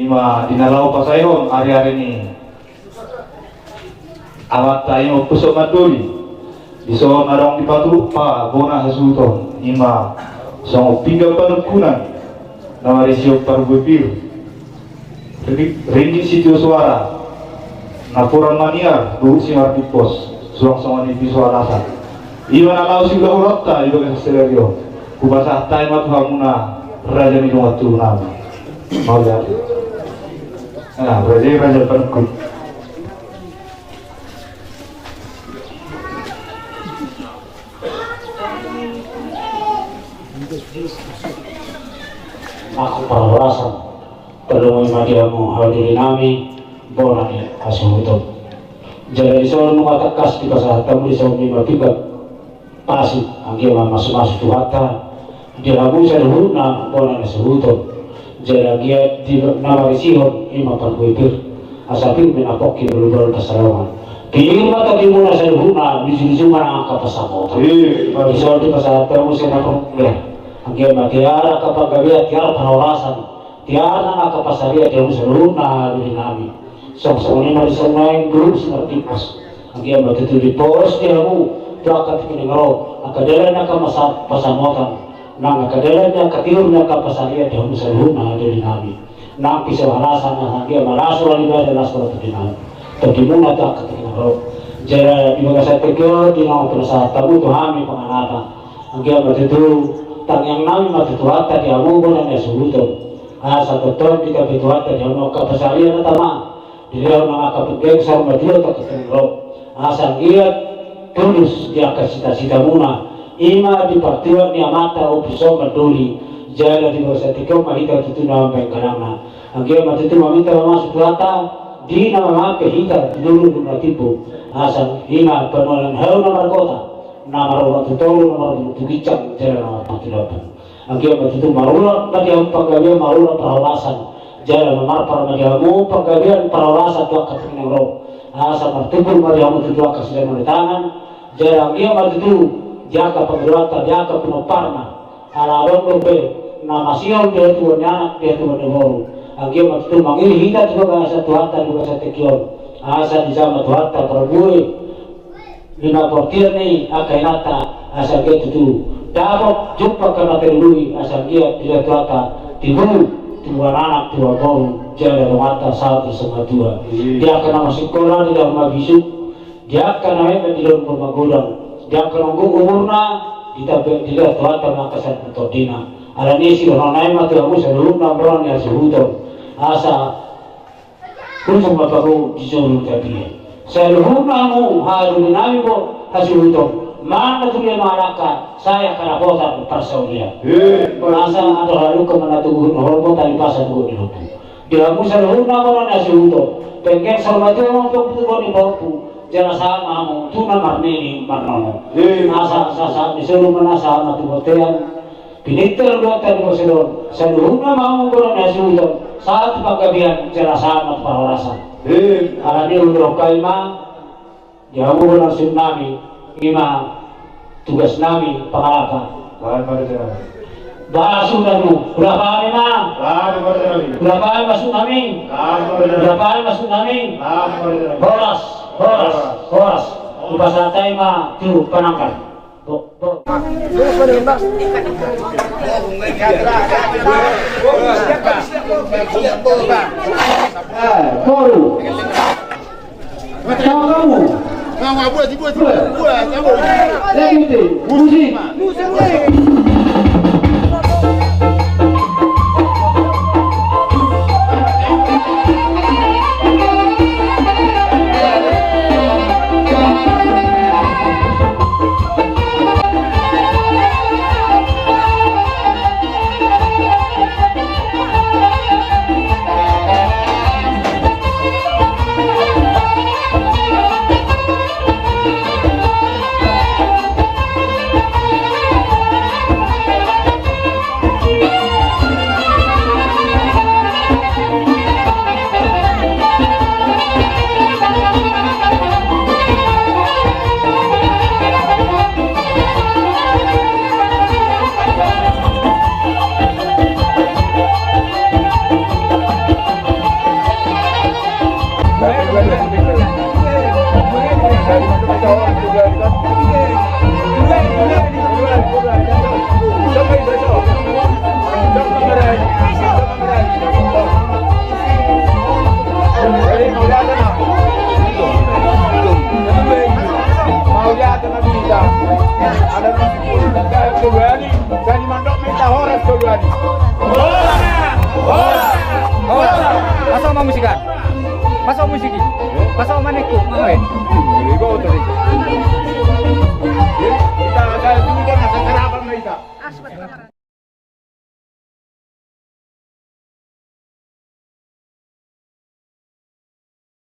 ima dinalau pasayon hari-hari ini awat tayo pusok maduli iso narong dipatu pa bona hasuton ima song pinggal panukunan nama resio parbupir ringgit situ suara napuran maniar dulu singar di pos suang-suang di suarasan ima nalau sila urata iba kaselerio kubasa tay matuhamuna raja ni watu nama mau lihat nah raja penukut aku peralasan perlu madiamu hadirin nami boleh hasil itu jadi soal mengatakas di pasal tamu di soal mimpikan pasti anggian masuk-masuk tuata dia rabu saya hurna boleh hasil itu jadi dia di nama risihon ima perbuipir asapin menapoki berubah kesalahan kini mata di mana saya hurna di mana angka pasamo di soal di pasal tamu saya nak anggia tiara kapagabiat tiara penolasan tiara na kapasaria dia musuluna di nami sok-sok ini mari semai grup seperti pos anggia itu di pos dia mu tuakat kini ngaro akadela na kamasa pasamotan nang akadela na katiur na kapasaria dia musuluna di nami nang pisau halasan anggia malasu lagi adalah seperti nami tapi muna tuakat kini ngaro jera di bagasa tegel di nama penasa tamu tuhami penganata anggia itu tang yang nami matutuata di amugo na nasubuto asa beton di kabituata di amugo kapasaria na tama di daw na kapitgeng sa madio takitungro asa giat tulus di akasita-sita muna ima di partiwan ni amata o piso maduli jala di bawah tikau mahita tutu na pengkanangna anggia matutu maminta masuk tuata di na mamape hita dulu na tipu asa ima penualan hau na markota nama orang tutolu nama orang tukicam jalan nama pangkilapan angkia begitu marula bagi ang paggabian marula peralasan jalan memarpar magiamu paggabian peralasan tuak kating roh asa martubul magiamu tuak kasih tangan jalan angkia begitu jaga penggerakta jaga penoparna ala rondo be nama siol dia tuan anak dia tuan demoru angkia begitu mangili hita juga asa tuata juga asa tekion asa di zaman tuata perbuih lima portir ni akainata asal dia tu dapat jumpa kerana terlui asal dia tidak tuata tibu dua anak dua bau jalan mata satu sama dua dia akan masuk sekolah di dalam mabisu dia akan naik di dalam rumah gudang dia akan nunggu umurna kita tidak tuata makasan utodina ala ni si orang naik mati aku sebelum nampak ni asal asa pun semua baru disuruh tapi seluruh namu harus nami bo hasil itu mana tu dia malaka saya karena kota persaulia masa ada lalu kemana tuh hormon tadi pasal tuh di lutu dia mu seluruh namu hasil itu pengen sama tu mau tuh tuh di bawah jangan sama mu tu nama ini mana masa di seluruh mana sama tuh hotel piniter dua tadi seluruh namu bo hasil itu saat pagabian jangan sama peralasan ala dia udah kaima jauh langsung nami ima tugas nami pengalapa bahas sudamu berapa hari mah berapa hari masuk nami berapa hari masuk nami horas bahasa taima tu penangkan Koru kamu buat kamu lagi musik dia dengan kita. Ada kita keluari, dari mandok minta horas keluari. Pasok mau musikan. Pasok musiki. Pasok maniku. Mau